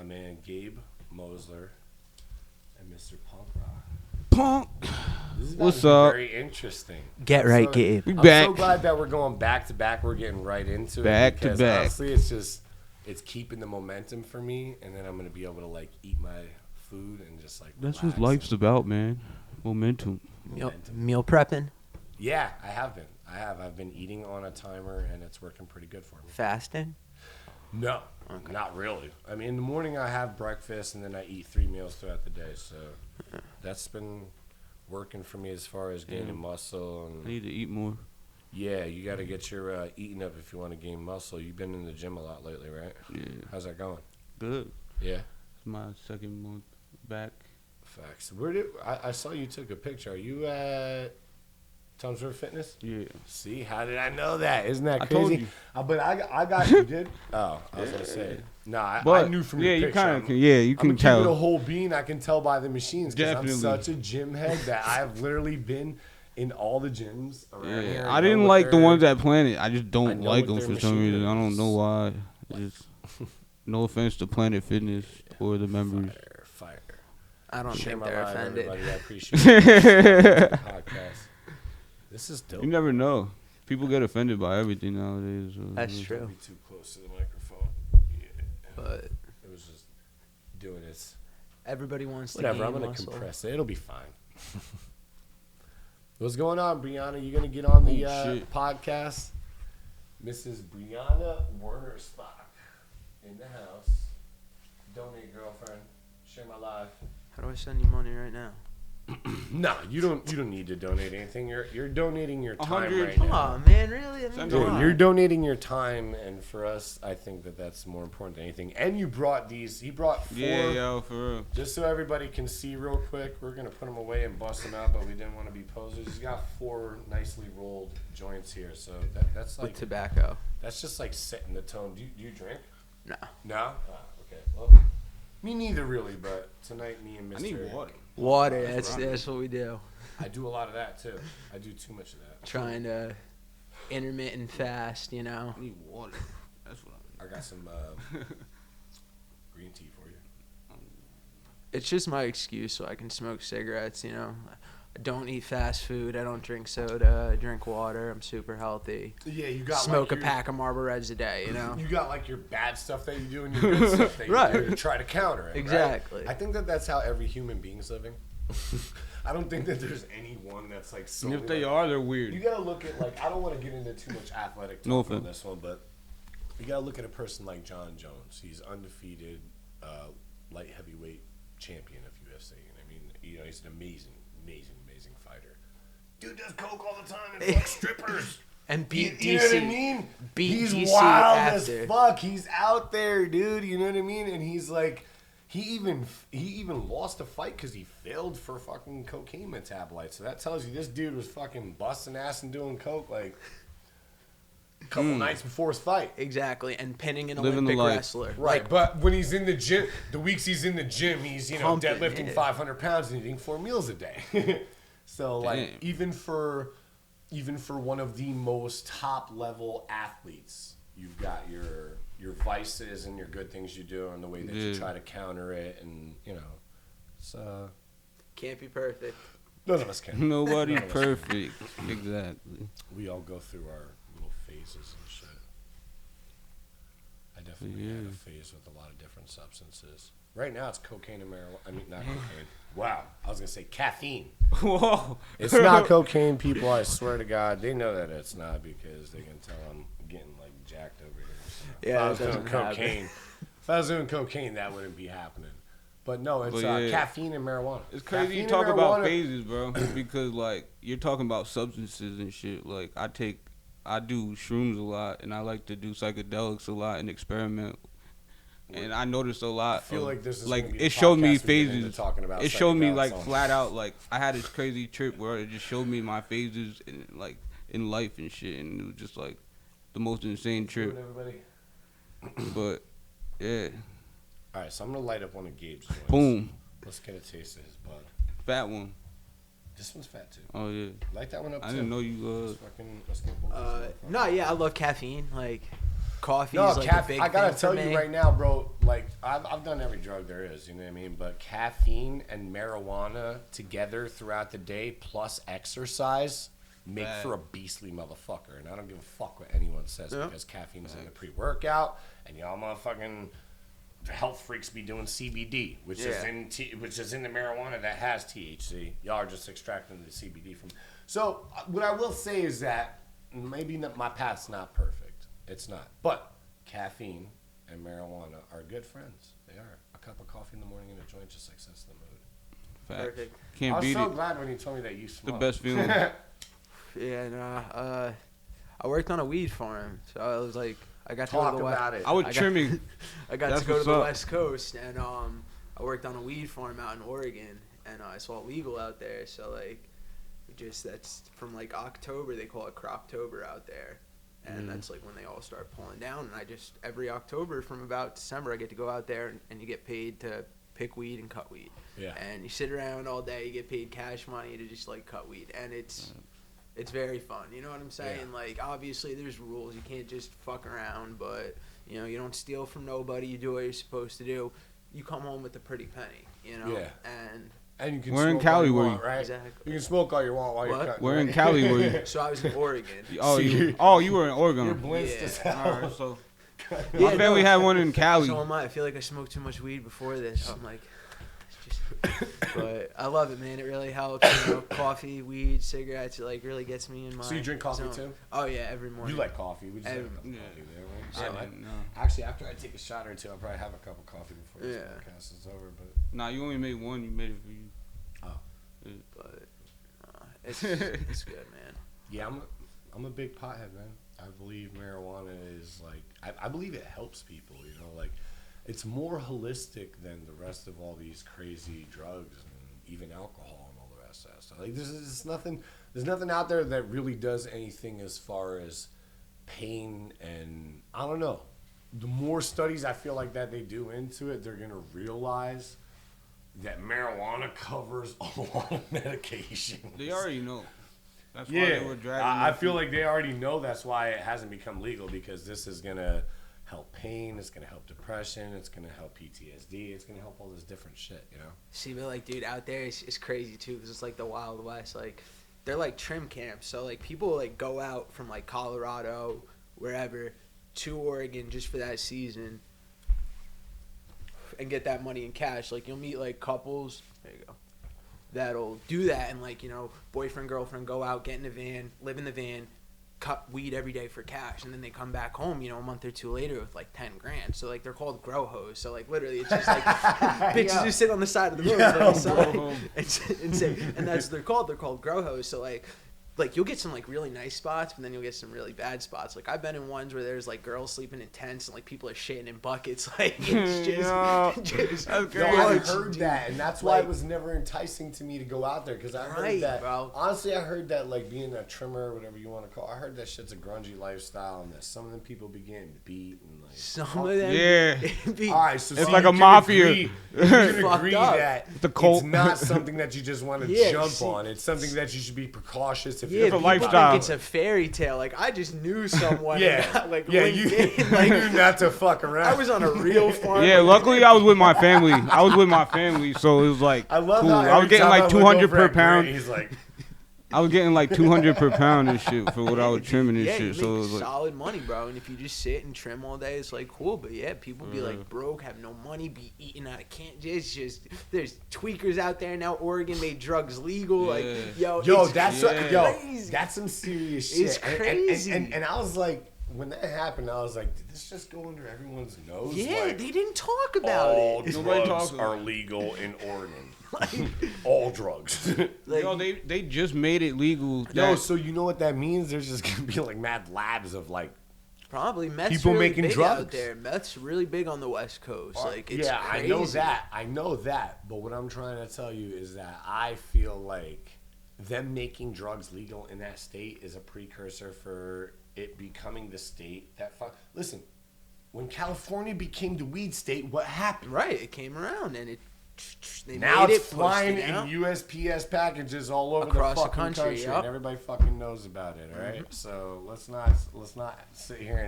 man Gabe, Mosler, and Mr. Pvnk.Ra. Punk. This is about What's to be up? very interesting. Get right, Gabe. We I'm back. so glad that we're going back to back. We're getting right into Back it. to Because back. honestly, it's keeping the momentum for me, and then I'm going to be able to, like, eat my food and just, like, That's relax what life's about, man. Momentum. Meal prepping, Yeah, I have been. I've been eating on a timer, and it's working pretty good for me. fasting. No, not really. I mean, in the morning I have breakfast, and then I eat 3 meals throughout the day. So that's been working for me as far as gaining muscle. I And need to eat more. yeah, you got to get your eating up if you want to gain muscle. You've been in the gym a lot lately, right? Yeah. How's that going? Good. Yeah. It's my second month back. Facts. I saw you took a picture. Are you at Tom's River Fitness? Yeah. See, how did I know that? Isn't that I crazy? told you. But I got you did. Oh, I was gonna say. Nah, I knew from your you picture. kind of can. Yeah, you I'm can gonna keep it a tell. whole bean. I can tell by the machines because I'm Definitely. such a gym head that I've literally been in all the gyms around here. Yeah. I didn't like the ones at Planet. I just don't know like what them their for some machine reason. I don't is. know why. Just no offense to Planet Fitness or the members. Fire. I don't Share think my they're live, offended. everybody. I appreciate it. Podcast. This is dope. You never know. People get offended by everything nowadays. So That's Don't true. be too close to the microphone. Yeah. But It was just doing this. everybody wants Whatever, to I'm gain gonna muscle. compress it. It'll be fine. What's going on, Brianna? You gonna get on the shit. podcast? Mrs. Brianna Wernerstock in the house. Donate, girlfriend. Share my life. How do I send you money right now? No, you don't need to donate anything. You're donating your time 100. right Come now. on, man, really? I mean, Send come it. Dude, on. you're donating your time, and for us, I think that's more important than anything. And you brought these. He brought 4. Yeah, yo, for real. Just so everybody can see real quick, we're going to put them away and bust them out, but we didn't want to be posers. He's got 4 nicely rolled joints here, so that's like With tobacco. that's just like setting the tone. Do you drink? No. No? Oh, okay. Well, me neither really, but tonight me and Mr. I need water. Water, That's that's right. what we do. I do a lot of that too. I do too much of that. Trying to intermittent fast, you know. I need water. That's what I got some green tea for you. It's just my excuse so I can smoke cigarettes, you know. I don't eat fast food. I don't drink soda. I drink water. I'm super healthy. Yeah, you got Smoke like a pack of Marlboro Reds a day, you know. You got like your bad stuff that you do and your good stuff that you Right. do to try to counter it. Exactly. Right? I think that's how every human being's living. I don't think that there's anyone that's like so. And if they are, they're weird. You gotta look at like I don't want to get into too much athletic talk No on offense. this one, but you gotta look at a person like John Jones. He's undefeated light heavyweight champion of UFC, and I mean, you know, he's an amazing fighter. Dude does coke all the time and fucks strippers. And beat DC. You know what I mean? Beat He's DC wild after. as fuck. He's out there, dude. You know what I mean? And he's like, he even lost a fight because he failed for fucking cocaine metabolites. So that tells you this dude was fucking busting ass and doing coke like a couple nights before his fight. Exactly, and pinning an Living the Olympic life. wrestler. Right, Like, but when he's in the gym, the weeks he's in the gym, he's Pumping, deadlifting yeah. 500 pounds and eating 4 meals a day. So like Damn. even for one of the most top level athletes, you've got your vices and your good things you do and the way that you Yeah. try to counter it, and you know, it's can't be perfect. none of us can. Nobody None of us perfect. Exactly. We all go through our little phases and shit. I definitely had a phase with a lot of different substances. Right now, it's cocaine and marijuana. I mean, not cocaine. Wow. I was going to say caffeine. Whoa. It's not cocaine, people. I swear to God. They know that it's not because they can tell I'm getting, like, jacked over here. So Yeah, if I was doing cocaine. If I was doing cocaine, that wouldn't be happening. But no, it's But yeah. caffeine and marijuana. It's crazy Caffeine you and talk about marijuana- phases, bro. Because like you're talking about substances and shit. Like I do shrooms a lot, and I like to do psychedelics a lot and experiment. And I noticed a lot. I feel like this is like gonna be a it showed me podcast we get into phases. talking about It showed me psychedelics like on. flat out. Like I had this crazy trip where it just showed me my phases in like in life and shit, and it was just like the most insane trip. Everybody. But yeah, All right, so I'm going to light up one of Gabe's joints. boom, Let's get a taste of his bud. fat one. This one's fat, too. Oh yeah, Light that one up, I too. didn't know you. Let's get both of these No, yeah, I love caffeine. Like, coffee No, is like a big I gotta thing tell for you me. right now, bro. Like I've done every drug there is, you know what I mean. But caffeine and marijuana together throughout the day, plus exercise, make Bad. for a beastly motherfucker. And I don't give a fuck what anyone says Yeah. because caffeine's in the pre-workout, and y'all motherfucking health freaks be doing CBD, which is in the marijuana that has THC. Y'all are just extracting the CBD from. So what I will say is that maybe my path's not perfect. It's not, but caffeine and marijuana are good friends. They are. A cup of coffee in the morning and a joint just like sets the mood. Facts. Perfect. I Can't was beat so it. glad when you told me that you The smoked. best feeling. Yeah, nah. I worked on a weed farm, so I was like, I got to Talk go to the about it. I was I got- trimming. I got That's to go to what's the up. West Coast, and I worked on a weed farm out in Oregon, and I saw legal out there. So like, that's from like October. They call it Croptober out there, and that's like when they all start pulling down. And I just every October from about December, I get to go out there, and you get paid to pick weed and cut weed. Yeah. And you sit around all day, you get paid cash money to just like cut weed, and it's very fun. You know what I'm saying? Yeah. Like obviously there's rules. You can't just fuck around, but you know you don't steal from nobody. You do what you're supposed to do. You come home with a pretty penny. You know. Yeah. And you can Where in smoke Cali all you were want, you? right? Exactly. You can smoke all you want while you're What? cutting. Where in right? Cali were you? So I was in Oregon. Oh, See, you were in Oregon. You're blitzed Yeah. as hell. Alright, so Yeah, my family no. had one in Cali. So am I. I feel like I smoked too much weed before this. I'm like, it's just. But I love it, man. It really helps. You know, coffee, weed, cigarettes. It like really gets me in my. So you drink coffee zone. too? Oh yeah, every morning. You like coffee? We just had a Every- cup of yeah. coffee there, right? I So didn't know. actually, after I take a shot or two, I'll probably have a cup of coffee before this Yeah. podcast is over. But Nah, you only made one. You made it for you. But it's good, man. yeah, I'm a big pothead, man. I believe marijuana is like I believe it helps people. You know, like it's more holistic than the rest of all these crazy drugs and even alcohol and all the rest of that stuff. Like there's nothing out there that really does anything as far as pain and I don't know. The more studies I feel like that they do into it, they're gonna realize that marijuana covers a lot of medication. They already know. That's why Yeah, they were dragging. I their feel feet. like they already know that's why it hasn't become legal because this is gonna help pain, it's gonna help depression, it's gonna help PTSD, it's gonna help all this different shit, you know? See, but like, dude, out there it's crazy too, because it's like the Wild West. Like, they're like trim camps. So like people like go out from like Colorado, wherever, to Oregon just for that season, and get that money in cash. Like you'll meet like couples. There you go. That'll do that, and like, you know, boyfriend, girlfriend go out, get in a van, live in the van, cut weed every day for cash, and then they come back home, you know, a month or two later with like 10 grand. So like they're called grow hoes. So like literally it's just like bitches Yeah. just sit on the side of the road Yeah, on the side bro. and say, and that's what they're called. They're called grow hoes. So like you'll get some like really nice spots, but then you'll get some really bad spots. Like I've been in ones where there's like girls sleeping in tents and like people are shitting in buckets. Like it's just, Yo, just that's No, I crazy. heard that, and that's why Like- it was never enticing to me to go out there because I heard Right, that. bro. Honestly, I heard that like being a trimmer, or whatever you want to call. I heard that shit's a grungy lifestyle, and that some of them people be getting beat and like. some of them. Yeah. be- All right, so It's see, like you a can mafia. Agree, you can Fucked agree up. that The cult. it's not something that you just want to Yeah, jump see- on. It's something that you should be precautious if Yeah, you're a people lifestyle. think it's a fairy tale. Like I just knew someone. Yeah, who got, like yeah, LinkedIn. you Like knew not to fuck around. I was on a real farm. Yeah, luckily I was with my family. So it was like I love cool. how I was every getting time like I look 200 over per at Grant, pound. He's like, I was getting like 200 per pound and shit for what I was trimming and Yeah, shit. you So it make was like, solid money, bro. And if you just sit and trim all day, it's like cool. But yeah, people be like broke, have no money, be eating out of can't. It's just there's tweakers out there now. Oregon made drugs legal. Like Yeah. yo, it's that's crazy. that's some serious shit. It's And- crazy. And I was like, when that happened, I was like, did this just go under everyone's nose? Yeah, like, they didn't talk about all it. Nobody drugs talks are about it. legal in Oregon. Like, All drugs. like, yo, they just made it legal. Yo, that- so you know what that means? There's just gonna be like mad labs of like. probably meth's people really making big drugs. out there. Meth's really big on the West Coast. Like it's yeah, crazy. I know that. But what I'm trying to tell you is that I feel like them making drugs legal in that state is a precursor for it becoming the state that listen, when California became the weed state, what happened? Right, it came around and they Now made it's it, flying pushed it in out. USPS packages all over Across the the fucking country, country, yep. and everybody fucking knows about it. All right, so let's not sit here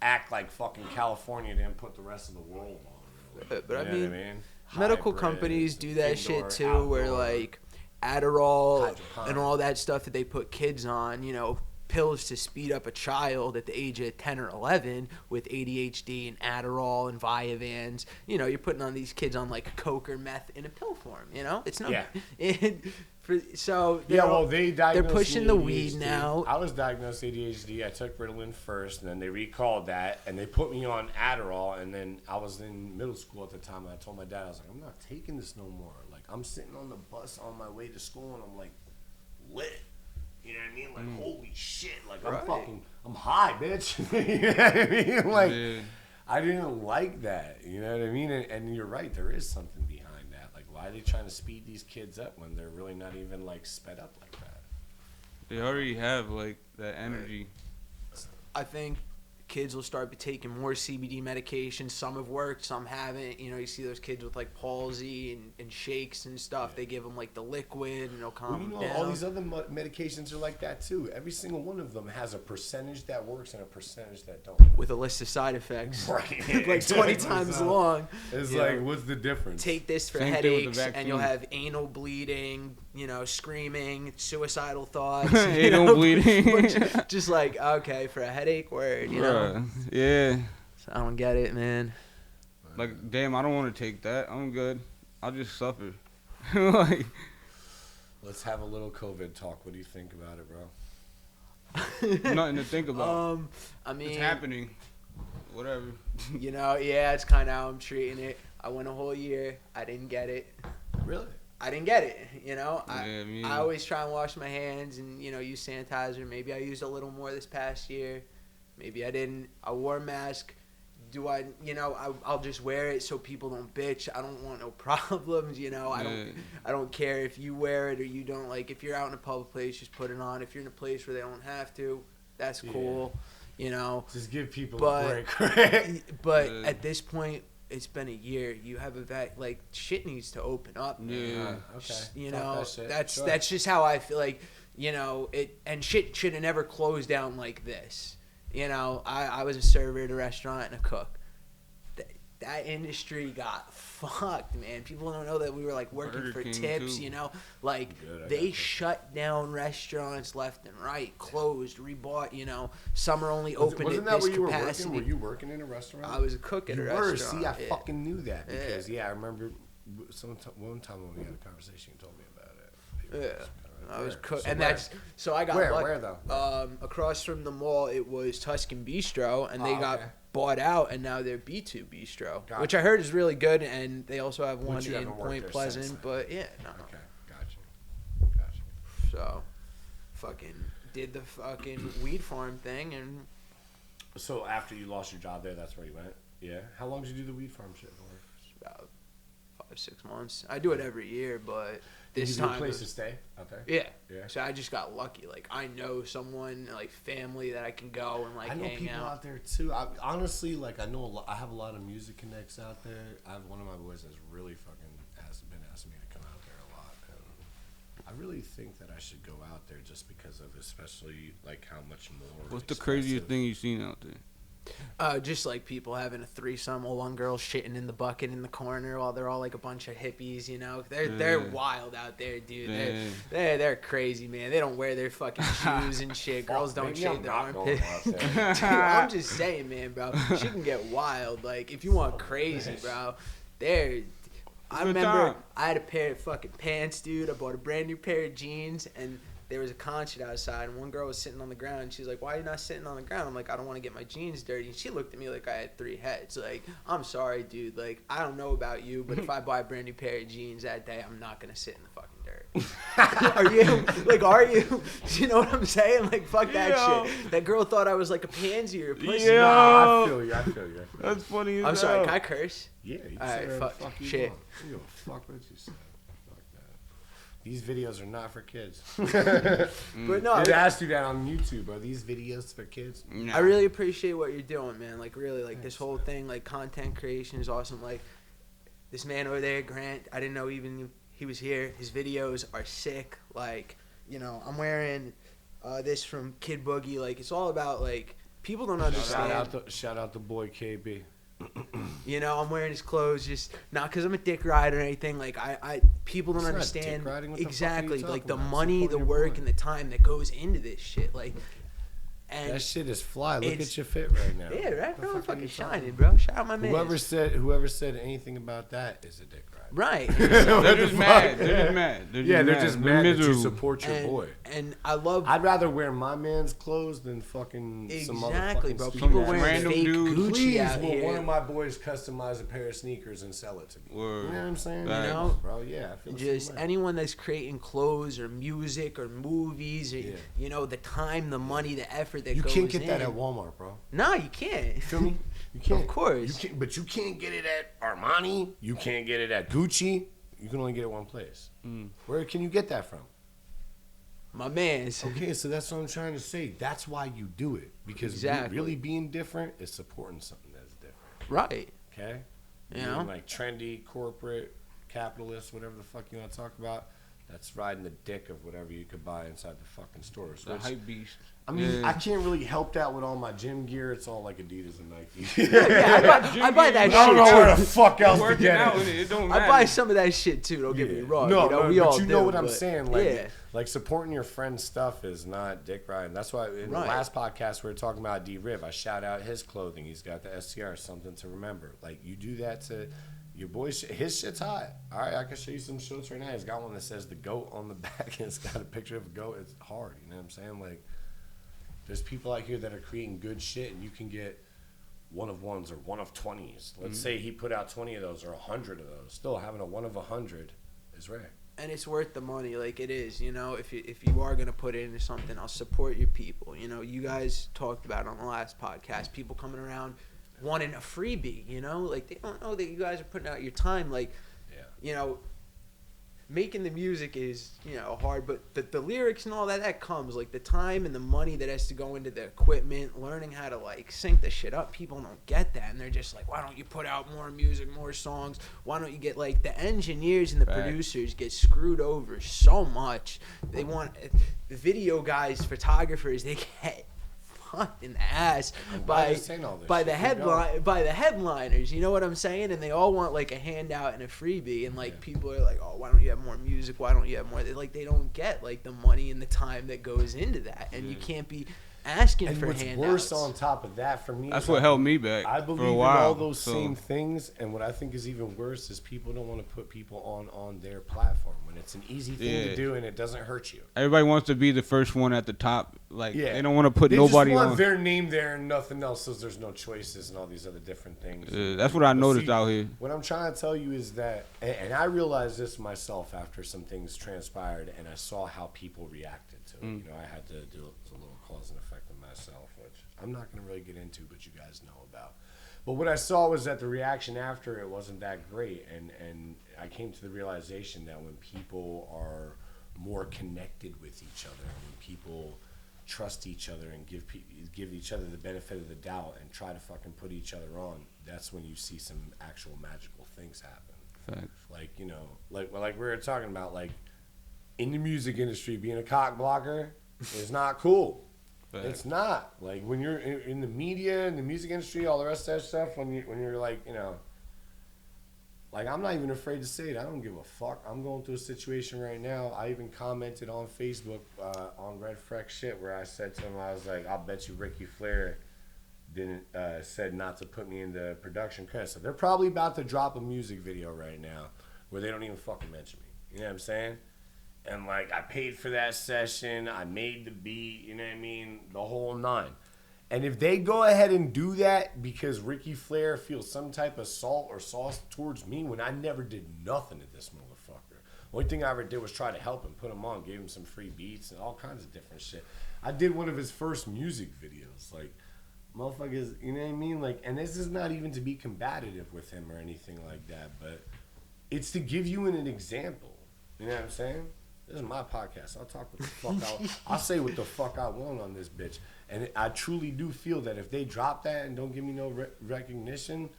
act like fucking California didn't put the rest of the world on. Really. But You know what I mean? Medical Hybrid, companies do that shit indoor, too, where outdoor, like Adderall hydroponic. and all that stuff that they put kids on, you know, pills to speed up a child at the age of 10 or 11 with ADHD and Adderall and Vyvanse. You know, you're putting on these kids on like coke or meth in a pill form, you know? It's not. Yeah. So they diagnosed they're pushing me the ADHD. weed now. I was diagnosed ADHD. I took Ritalin first, and then they recalled that, and they put me on Adderall. And then I was in middle school at the time, and I told my dad, I was like, I'm not taking this no more. Like, I'm sitting on the bus on my way to school, and I'm like, lit. You know what I mean? Like, holy shit. Like, I'm high, bitch. You know what I mean? Like, I didn't like that. You know what I mean? And you're right. There is something behind that. Like, why are they trying to speed these kids up when they're really not even, like, sped up like that? They already have, like, that energy. I think kids will start taking more CBD medication. Some have worked, some haven't. You know, you see those kids with like palsy and shakes and stuff. They give them like the liquid and it'll calm them down. All these other medications are like that too. Every single one of them has a percentage that works and a percentage that don't. With a list of side effects, Right? like 20 times long. It's like, what's the difference? Take this for Same thing with the headaches, vaccine. and you'll have anal bleeding. You know, screaming, suicidal thoughts. Anal bleeding. Just like, okay, for a headache, word. You know. Yeah. So I don't get it, man. Like, damn, I don't want to take that. I'm good. I'll just suffer. Like, Let's have a little COVID talk. What do you think about it, bro? nothing to think about. I mean, it's happening. Whatever. You know, yeah, it's kind of how I'm treating it. I went a whole year. I didn't get it. Really? I didn't get it, you know. Yeah, I always try and wash my hands and, you know, use sanitizer. Maybe I used a little more this past year. Maybe I didn't. I wore a mask. Do I, you know, I'll just wear it so people don't bitch. I don't want no problems, you know. I don't care if you wear it or you don't. Like, if you're out in a public place, just put it on. If you're in a place where they don't have to, that's cool, you know. Just give people a break, right? But at this point, it's been a year. You have like shit needs to open up. Yeah. Okay. You know, that's just how I feel. Like, you know, and shit should have never closed down like this. You know, I was a server at a restaurant and a cook. That industry got fucked, man. People don't know that we were like working Burger for King tips, too. you know. Like, they shut down restaurants left and right, closed, rebought, you know. Some are only open Wasn't at that this where you capacity. Were you working in a restaurant? I was a cook at a restaurant. See, I fucking knew that because, Yeah. I remember one time when we had a conversation, you told me about it. Yeah. I was cook, So and where? that's so I got Where lucky. though? Across from the mall, it was Tuscan Bistro, and they got bought out, and now they're B2 Bistro, Gotcha. which I heard is really good, and they also have one But you in haven't worked Point there Pleasant. since then. But yeah, no. Okay, gotcha. So, fucking did the fucking weed farm thing, and So after you lost your job there, that's where you went? Yeah. How long did you do the weed farm shit for? about 5-6 months. I do it every year, but this Did you time a place to stay out there? Yeah. Yeah. So I just got lucky. Like, I know someone, like, family that I can go and, like, I know hang people out there too. Honestly, like, I know I have a lot of music connects out there. I have one of my boys that's really fucking been asking me to come out there a lot. And I really think that I should go out there just because of especially like how much more. What's the craziest thing you've seen out there? Just like people having a threesome, or one girl shitting in the bucket in the corner while they're all like a bunch of hippies, you know. They're wild out there, dude. They're crazy, man. They don't wear their fucking shoes and shit. Girls don't shave their armpits. Dude, I'm just saying, man, bro. She can get wild. Like, if you want crazy, bro. I remember I had a pair of fucking pants, dude. I bought a brand new pair of jeans, and there was a concert outside, and one girl was sitting on the ground, and she's like, why are you not sitting on the ground? I'm like, I don't want to get my jeans dirty. And she looked at me like I had 3 heads. Like, I'm sorry, dude. Like, I don't know about you, but if I buy a brand new pair of jeans that day, I'm not going to sit in the fucking dirt. Are you? Like, are you? You know what I'm saying? Like, fuck that shit. That girl thought I was like a pansy or a pussy. Yo. Nah, I feel you. That's funny as I'm sorry, hell. can I curse? Yeah, you All say right, whatever fuck the fuck you shit. want. You don't fuck what you say. Fuck that. These videos are not for kids. But no, It asked you that on YouTube. Are these videos for kids? Nah. I really appreciate what you're doing, man. Like, really, like, this whole thing, like, content creation is awesome. Like, this man over there, Grant, I didn't know even he was here. His videos are sick. Like, you know, I'm wearing this from Kid Boogie. Like, it's all about, like, people don't understand. Shout out the boy KB. You know, I'm wearing his clothes just not because I'm a dick rider or anything. Like people don't understand exactly like the money, the work, and the time that goes into this shit. Like, and that shit is fly. Look at your fit right now. Yeah, right, bro. I'm fucking shining, bro. Shout out my man. Whoever said anything about that is a dick rider. Right. They're just mad. They're just mad that you support your boy. And I'd rather wear my man's clothes than fucking some motherfucking bro. stupid People wearing random fake dude. Gucci Please, out will here. one of my boys customize a pair of sneakers and sell it to me? Word. You know what I'm saying? Right. You know, bro. Yeah. I feel just anyone that's creating clothes or music or movies, or you know, the time, the money, the effort that goes in. You can't get that at Walmart, bro. No, you can't. You feel me? You can't. Of course. But you can't get it at Armani. You can't get it at Gucci. You can only get it one place. Where can you get that from? My man's. Okay, so that's what I'm trying to say. That's why you do it. Because really being different is supporting something that's different. Right. Okay? You know? Like trendy, corporate, capitalist, whatever the fuck you want to talk about, that's riding the dick of whatever you could buy inside the fucking stores. The hype beast. I mean, I can't really help that with all my gym gear. It's all like Adidas and Nike. I buy that shit. I don't know where the too. fuck else to get it. It don't matter. I buy some of that shit too. Don't get me wrong. No, you know, we but all you know do, what I'm but, saying. Like, yeah. like supporting your friend's stuff is not dick riding. That's why in the last podcast we were talking about D-Rib. I shout out his clothing. He's got the SCR, something to remember. Like, you do that to your boy. His shit's hot. All right, I can show you some shirts right now. He's got one that says the GOAT on the back, and it's got a picture of a goat. It's hard. You know what I'm saying? Like, there's people out here that are creating good shit, and you can get one of ones or one of 20s. Let's say he put out 20 of those or 100 of those. Still, having a one of 100 is rare. And it's worth the money, like it is. You know, if you are gonna put it into something, I'll support your people. You know, you guys talked about on the last podcast, people coming around wanting a freebie. You know, like they don't know that you guys are putting out your time. Like, you know, making the music is, you know, hard, but the lyrics and all that comes, like the time and the money that has to go into the equipment, learning how to like sync the shit up. People don't get that, and they're just like, why don't you put out more music, more songs? Why don't you get, like, the engineers and the producers get screwed over so much. They want the video guys, photographers, they get in the ass by the headliners, you know what I'm saying? And they all want like a handout and a freebie, and like people are like, oh, why don't you have more music? Why don't you have more? Like, they don't get like the money and the time that goes into that, and you can't be asking for handouts. And what's worse on top of that for me, that's what held me back. I believe for a while, in all those same things, and what I think is even worse is people don't want to put people on their platform when it's an easy thing to do and it doesn't hurt you. Everybody wants to be the first one at the top. Like, they don't want to put nobody on. They just want their name there and nothing else, so there's no choices and all these other different things. That's what I noticed out here. What I'm trying to tell you is that, and I realized this myself after some things transpired, and I saw how people reacted to it. You know, I had to do a little cause and effect on myself, which I'm not going to really get into, but you guys know about. But what I saw was that the reaction after it wasn't that great, and I came to the realization that when people are more connected with each other, when people trust each other and give each other the benefit of the doubt and try to fucking put each other on, that's when you see some actual magical things happen. Facts. Like, you know, like we were talking about, like, in the music industry, being a cock blocker is not cool. Facts. It's not. Like, when you're in the media, in the music industry, all the rest of that stuff, when you're like, you know, like, I'm not even afraid to say it. I don't give a fuck. I'm going through a situation right now. I even commented on Facebook on Red Freck shit where I said to him, I was like, I'll bet you Ricky Flair didn't said not to put me in the production credit. So they're probably about to drop a music video right now where they don't even fucking mention me. You know what I'm saying? And, like, I paid for that session. I made the beat. You know what I mean? The whole nine. And if they go ahead and do that because Ricky Flair feels some type of salt or sauce towards me when I never did nothing to this motherfucker. Only thing I ever did was try to help him, put him on, gave him some free beats and all kinds of different shit. I did one of his first music videos. Like, motherfuckers, you know what I mean? Like, and this is not even to be combative with him or anything like that, but it's to give you an example. You know what I'm saying? This is my podcast. I'll talk what the fuck I'll say what the fuck I want on this bitch. And I truly do feel that if they drop that and don't give me no recognition,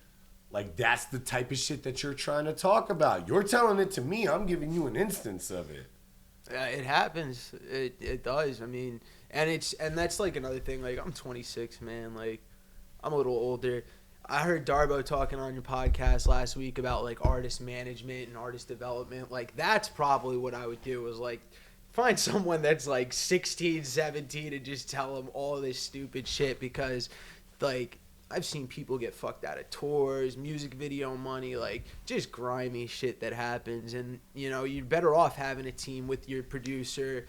like, that's the type of shit that you're trying to talk about. You're telling it to me. I'm giving you an instance of it. It happens. It does. I mean, And that's like another thing. Like I'm 26, man. Like I'm a little older. I heard Darbo talking on your podcast last week about like artist management and artist development. Like that's probably what I would do, is like find someone that's like 16, 17 and just tell them all this stupid shit, because like I've seen people get fucked out of tours, music video money, like just grimy shit that happens. And, you know, you're better off having a team with your producer,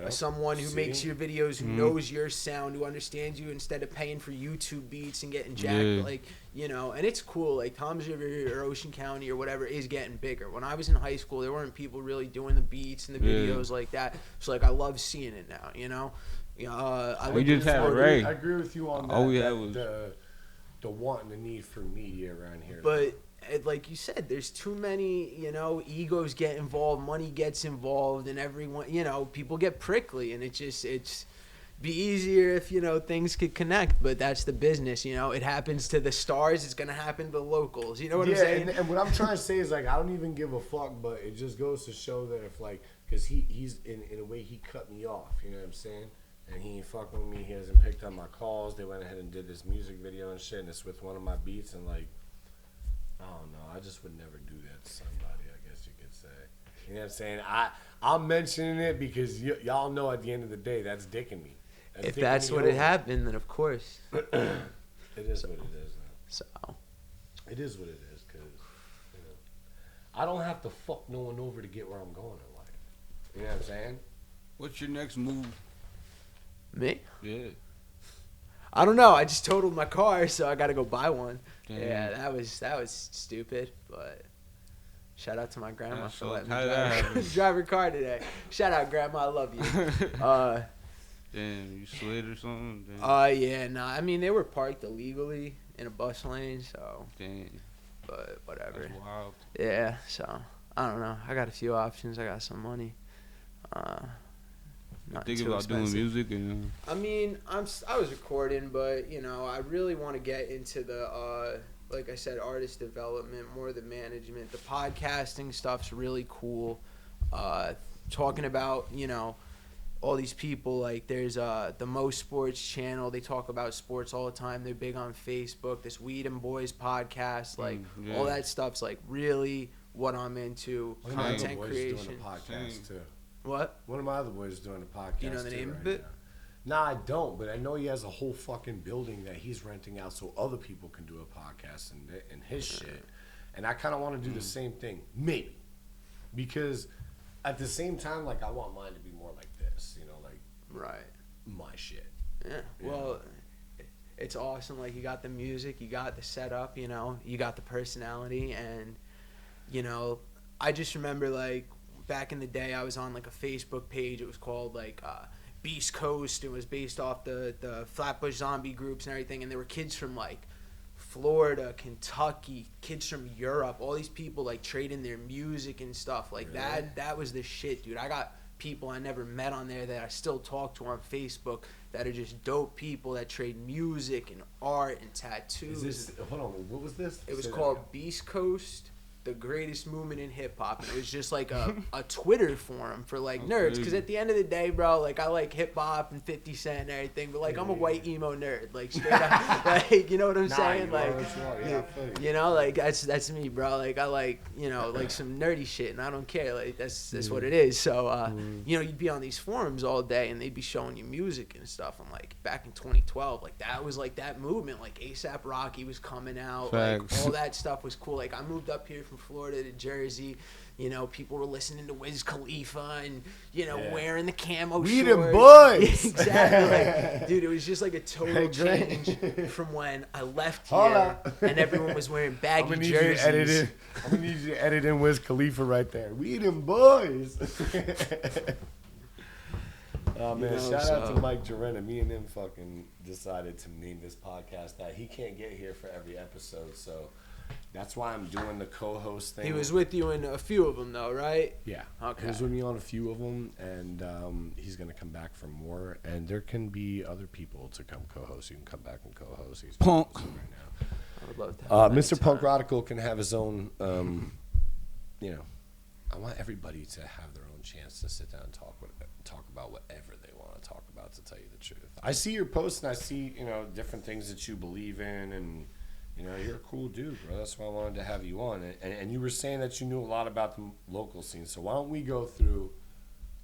someone who makes your videos, who knows your sound, who understands you, instead of paying for YouTube beats and getting jacked. Like, you know, and it's cool. Like Tom's River or Ocean County or whatever is getting bigger. When I was in high school, there weren't people really doing the beats and the videos like that. So, like, I love seeing it now, you know? We just had Ray. I agree with you on that. Oh, yeah, it was... the want and the need for media around here. But like you said, there's too many, you know, egos get involved, money gets involved, and everyone, you know, people get prickly, and it's be easier if, you know, things could connect, but that's the business, you know. It happens to the stars, it's going to happen to the locals, you know what I'm saying? And what I'm trying to say is, like, I don't even give a fuck, but it just goes to show that if, like, because he's, in a way, he cut me off, you know what I'm saying? And he ain't fucking with me. He hasn't picked up my calls. They went ahead and did this music video and shit, and it's with one of my beats. And, like, I don't know. I just would never do that to somebody, I guess you could say. You know what I'm saying? I'm mentioning it because y'all know at the end of the day, that's dicking me. If that's what it happened, then of course. It is what it is, man. So. It is what it is, because, you know, I don't have to fuck no one over to get where I'm going in life. You know what I'm saying? What's your next move? Me? Yeah. I don't know. I just totaled my car, so I got to go buy one. Damn. Yeah, that was stupid, but shout out to my grandma for letting me drive her car today. Shout out, Grandma. I love you. Damn, you slid or something? Yeah, nah. I mean, they were parked illegally in a bus lane, so. Damn. But whatever. That's wild. Yeah, so I don't know. I got a few options. I got some money. Not Thinking too about expensive. doing music and. I mean, I was recording, but you know, I really want to get into the like I said, artist development, more the management. The podcasting stuff's really cool. Talking about, you know, all these people, like there's the Mo Sports channel. They talk about sports all the time. They're big on Facebook. This Dem Boyz podcast, like all that stuff's like really what I'm into. Content creation. Doing a podcast too. What? One of my other boys is doing a podcast. Do you know the name of it? Nah, I don't, but I know he has a whole fucking building that he's renting out so other people can do a podcast and his shit. And I kind of want to do the same thing, maybe, because at the same time, like I want mine to be more like this, you know, like my shit. Yeah. Well, it's awesome. Like you got the music, you got the setup, you know, you got the personality, and you know, I just remember like. Back in the day, I was on like a Facebook page. It was called like Beast Coast. It was based off the Flatbush Zombie groups and everything. And there were kids from like Florida, Kentucky, kids from Europe. All these people like trading their music and stuff like that. That was the shit, dude. I got people I never met on there that I still talk to on Facebook that are just dope people that trade music and art and tattoos. Hold on, what was this? It was called Beast Coast. The greatest movement in hip hop, and it was just like a Twitter forum for like nerds. Because at the end of the day, bro, like I like hip hop and 50 Cent and everything, but like I'm a white emo nerd, like straight up, like you know what I'm saying, like you know, like that's me, bro. Like I like, you know, like some nerdy shit, and I don't care, like that's what it is. So you know, you'd be on these forums all day, and they'd be showing you music and stuff. I'm like, back in 2012, like that was like that movement, like A$AP Rocky was coming out, like all that stuff was cool. Like I moved up here from Florida to Jersey, you know, people were listening to Wiz Khalifa and, you know, wearing the camo shorts. We Dem Boyz! Exactly. Like, dude, it was just like a total change from when I left here and everyone was wearing baggy jerseys. I'm going to need you to edit in Wiz Khalifa right there. We Dem Boyz! Oh, man, you know, shout out to Mike Jarena. Me and him fucking decided to name this podcast that. He can't get here for every episode, so... That's why I'm doing the co-host thing. He was with you in a few of them, though, right? Yeah. Okay. He was with me on a few of them, and he's going to come back for more. And there can be other people to come co-host. You can come back and co-host. He's Punk. Right now. I would love to have Mr. Punk Radical can have his own, you know, I want everybody to have their own chance to sit down and talk about whatever they want to talk about, to tell you the truth. I see your posts and I see, different things that you believe in, and, you're a cool dude, bro. That's why I wanted to have you on. And you were saying that you knew a lot about the local scene. So why don't we go through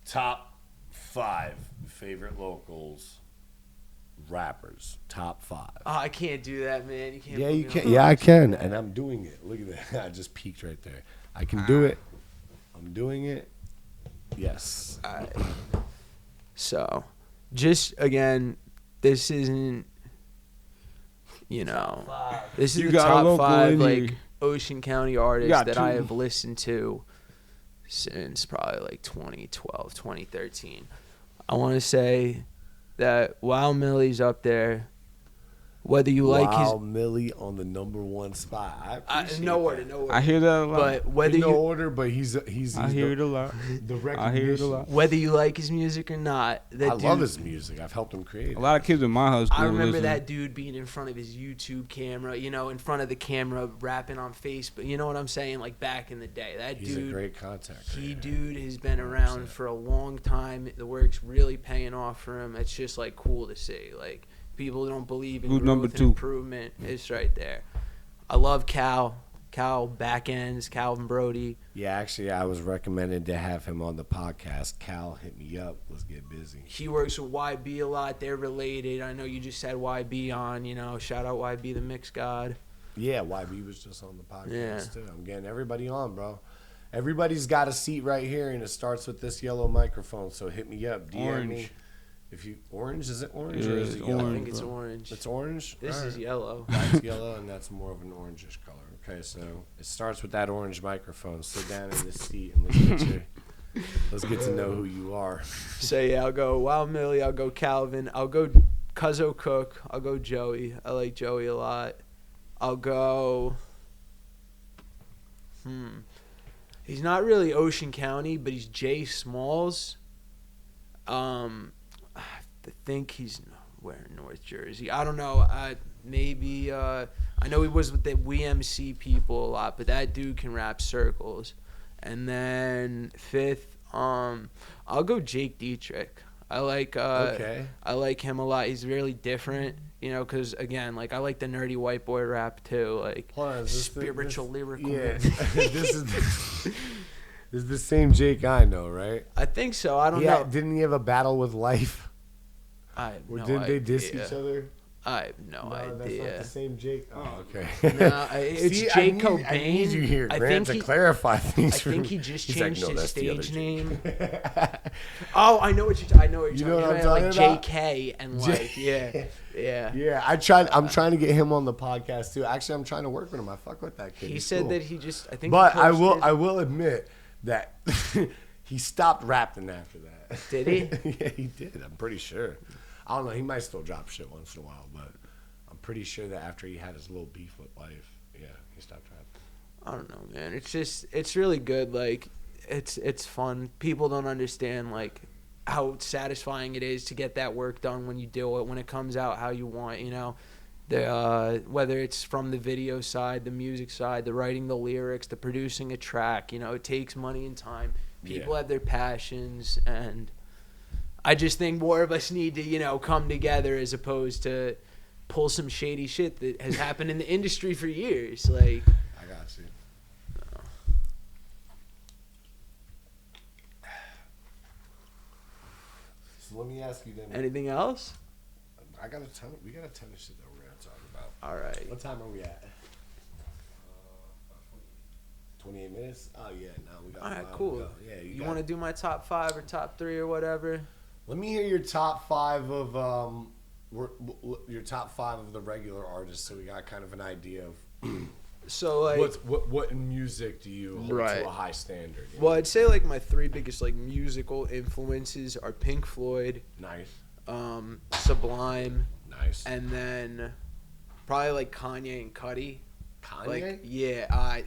top 5 favorite locals rappers, top 5. Oh, I can't do that, man. You can't. Yeah, you can. Yeah, I can, and I'm doing it. Look at that. I just peeked right there. I can do it. I'm doing it. Yes. All right. So, just again, this isn't, this is You the got a top local 5 in like here. Ocean County artists got that 2. I have listened to since probably like 2012, 2013. I want to say that Wild Millie's up there. Whether you like his Millie on the number 1 spot. I appreciate no that. order, no order. I hear that a lot. But whether no you order, but he's I hear it a lot. the recognition. I hear it a lot. whether you like his music or not, that I dude, love his music. I've helped him create it. A lot of kids in my high school I remember listen. that dude being in front of his YouTube camera, in front of the camera, rapping on Facebook. You know what I'm saying? Like back in the day, He's a great contact. Dude has been around for a long time. The work's really paying off for him. It's just like cool to see. Like people don't believe in Who's growth number and 2? improvement. It's right there. I love Cal back ends, Calvin Brody. Yeah, actually, I was recommended to have him on the podcast. Cal, hit me up. Let's get busy. He works with YB a lot. They're related. I know you just had YB on. Shout out YB, the Mix God. Yeah, YB was just on the podcast Yeah. too. I'm getting everybody on, bro. Everybody's got a seat right here, and it starts with this yellow microphone. So hit me up, DM me. If you orange, is it orange or is it Yeah, yellow? I think it's orange. It's orange. This All is right. yellow. That's yellow, and that's more of an orangish color. Okay, so it starts with that orange microphone. Sit down in this seat and let's get to know who you are. So yeah, I'll go Wild Millie. I'll go Calvin. I'll go Cuzzo Cook. I'll go Joey. I like Joey a lot. I'll go. He's not really Ocean County, but he's Jay Smalls. I think he's where in North Jersey. I don't know. Maybe. I know he was with the WMC people a lot, but that dude can rap circles. And then 5th, I'll go Jake Dietrich. I like him a lot. He's really different, because again, like I like the nerdy white boy rap too, like spiritual, lyrical. Yeah, this is the same Jake I know, right? I think so. I don't know. Didn't he have a battle with Life? I have no Didn't idea. they diss each other? I have no That's not idea. the same Jake. Oh, okay. No, it's See, Jake Cobain. I need you here, Grant, to clarify things. I think he just He's like, changed "No, his that's the other stage Jake." name. Oh, I know what you're talking about. You know what I'm Like talking about? JK and like, yeah. Yeah, I'm trying to get him on the podcast too. Actually, I'm trying to work with him. I fuck with that kid. He He's said cool. that he just, I think. But he I posted- will admit that he stopped rapping after that. Did he? Yeah, he did. I'm pretty sure. I don't know. He might still drop shit once in a while, but I'm pretty sure that after he had his little beef with Life, yeah, he stopped rapping. I don't know, man. It's really good. Like, it's fun. People don't understand like how satisfying it is to get that work done when you do it, when it comes out how you want. Whether it's from the video side, the music side, the writing the lyrics, the producing a track. It takes money and time. People have their passions, and I just think more of us need to come together as opposed to pull some shady shit that has happened in the industry for years. Like, I got you. So let me ask you then. anything else? We got a ton of shit that we're gonna talk about. All right. What time are we at? 28 minutes? Oh yeah, no, we got. All right, cool. Yeah, You want to do my top 5 or top 3 or whatever? Let me hear your top 5 of your top 5 of the regular artists, so we got kind of an idea of So like, what in music do you hold Right. to a high standard? well, I'd say like my 3 biggest like musical influences are Pink Floyd, Nice, Sublime, nice. and then probably like Kanye and Cudi. Kanye? Like, yeah, I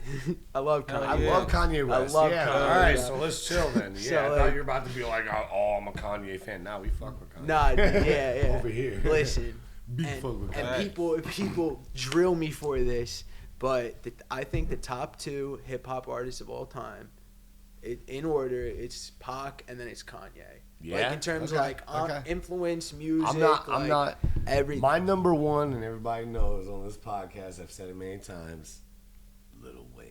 love Kanye. I love Kanye West. love yeah. Kanye, All right, yeah. so let's chill then. Yeah, So, I like- thought you were about to be like, oh, I'm a Kanye fan. Now we fuck with Kanye. Nah, yeah. Over here. Listen, Big fuck with and Kanye. people drill me for this, but I think the top 2 hip hop artists of all time in order, it's Pac and then it's Kanye. Yeah. Like in terms of like influence, music. I'm not everything. My number one, and everybody knows on this podcast, I've said it many times, Lil Wayne.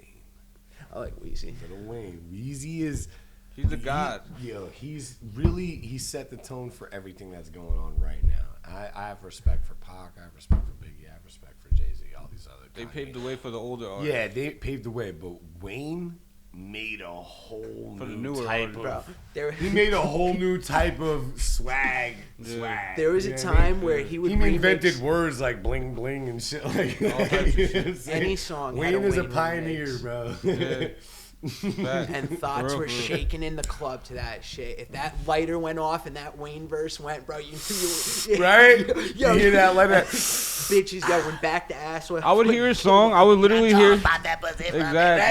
I like Weezy. Lil Wayne. Weezy is... He's a god. He set the tone for everything that's going on right now. I have respect for Pac. I have respect for Biggie. I have respect for Jay-Z. All these other They Kanye. paved the way for the older artists. Yeah, they paved the way, but Wayne made a whole For the new newer type artists. of... He made a whole new type of swag. There was a time where he would invented words like bling bling and shit like that. Any song. Wayne had a is a Wayne pioneer, remix. bro. Yeah. And thoughts were shaking in the club to that shit. If that lighter went off and that Wayne verse went, bro, you knew Right? Yo, you hear that like that? Bitches going back to ass. I would hear a song. I would literally hear.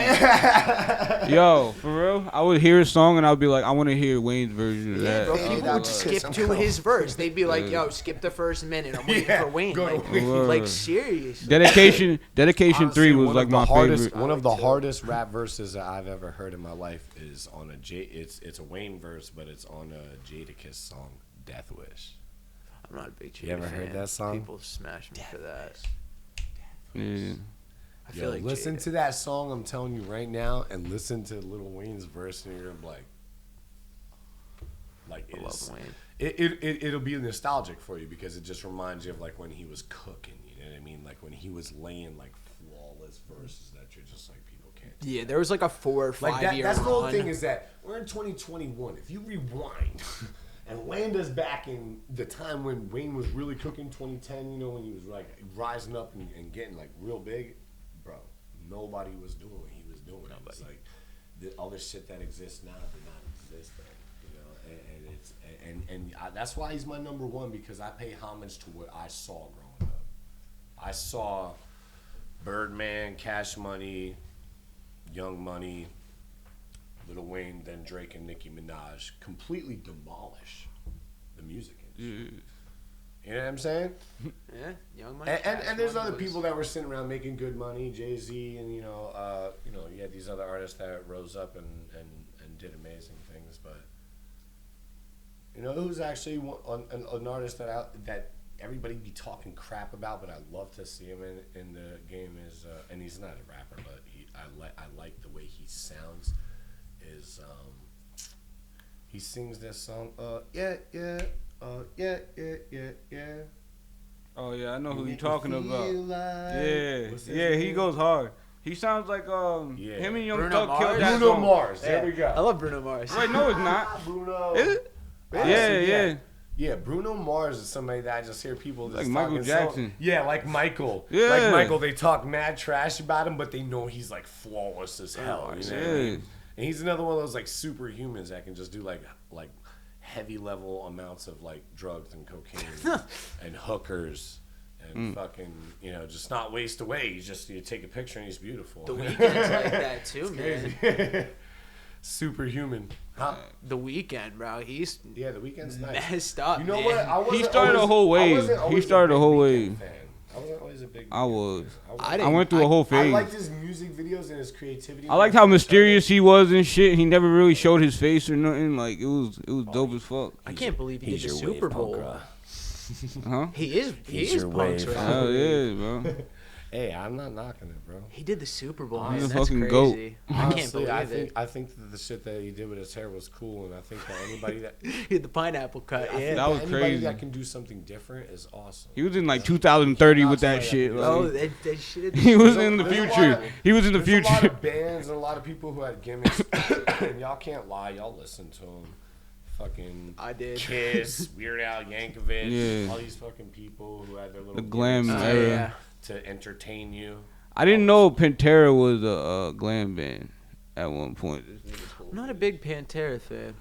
Exactly. Yo, for real. I would hear a song and I'd be like, I want to hear Wayne's version of that. Bro, people would skip to his verse. They'd be like, yo, skip the first minute. I'm waiting for Wayne. Like serious. Dedication Honestly, 3 was like my favorite. One of the hardest rap verses that I've ever heard in my life is on it's a Wayne verse, but it's on a Jadakiss song, Death Wish. I'm not a big Jada You ever heard that song? People smash me for that. Yeah. I feel like listen Jada. to that song, I'm telling you right now, and listen to Lil Wayne's verse, and you're gonna be like I love Wayne. It'll be nostalgic for you because it just reminds you of like when he was cooking. You know what I mean? Like when he was laying like flawless verses that you're just like people can't. Yeah, there was like a 4 or 5 Like that, year that's the whole run. thing is that we're in 2021. If you rewind and land us back in the time when Wayne was really cooking, 2010, you know, when he was like rising up and getting like real big, bro, nobody was doing what he was doing. It's like the other shit that exists now did not exist then, you know, and it's that's why he's my number one, because I pay homage to what I saw growing up. I saw Birdman, Cash Money, Young Money, Lil Wayne, then Drake and Nicki Minaj completely demolish the music industry. You know what I'm saying? Yeah, Young Money. And there's other people that were sitting around making good money, Jay-Z, and you had these other artists that rose up and did amazing things. But you know who's actually an artist that everybody be talking crap about, but I love to see him in the game is, and he's not a rapper, but I like the way he sounds. Is he sings this song? Yeah. Oh yeah, I know who you're talking about. Like, yeah, he goes hard. He sounds like him and Young Bruno Thug Mars? killed that Bruno song. Mars. There we go. I love Bruno Mars. Wait, no, it's not. Bruno. Is it? Yeah. Yeah, Bruno Mars is somebody that I just hear people just Like Michael talking Jackson. Yeah, like Michael. Yeah. Like Michael, they talk mad trash about him, but they know he's like flawless as hell. You know what I mean? And he's another one of those like superhumans that can just do like heavy level amounts of like drugs and cocaine and hookers and fucking, just not waste away. You take a picture and he's beautiful. The Weeknd's like that too, man. Crazy. Superhuman. Huh? The Weeknd, bro. He's The Weeknd's nice. messed up. You know man. what? He started a whole wave. He started a whole wave. I wasn't always a big. I was. I I went through a whole I phase. liked his music videos and his creativity. I liked how mysterious he was and shit. He never really showed his face or nothing. Like it was dope as fuck. I can't believe he did the Super Bowl. Huh? He is your Punk's wave. right? Hell yeah, bro. Hey, I'm not knocking it, bro. He did the Super Bowl. He's Man. a That's fucking crazy. goat. I can't Honestly, believe it. I think that the shit that he did with his hair was cool, and I think that anybody that He had the pineapple cut. I think Yeah. That was anybody crazy. that can do something different is awesome. He was in like 2030 with that shit. Oh, Like, that shit. he was in the There's a lot future. of- He was in the There's a lot future. of bands and a lot of people who had gimmicks, and y'all can't lie. Y'all listen to them. Fucking I did. Kiss, Weird Al Yankovic, Yeah. all these fucking people who had their little The glam gimmicks era. Yeah. to entertain you. I didn't know Pvnk.Ra was a glam band at one point. I'm not a big Pantera fan.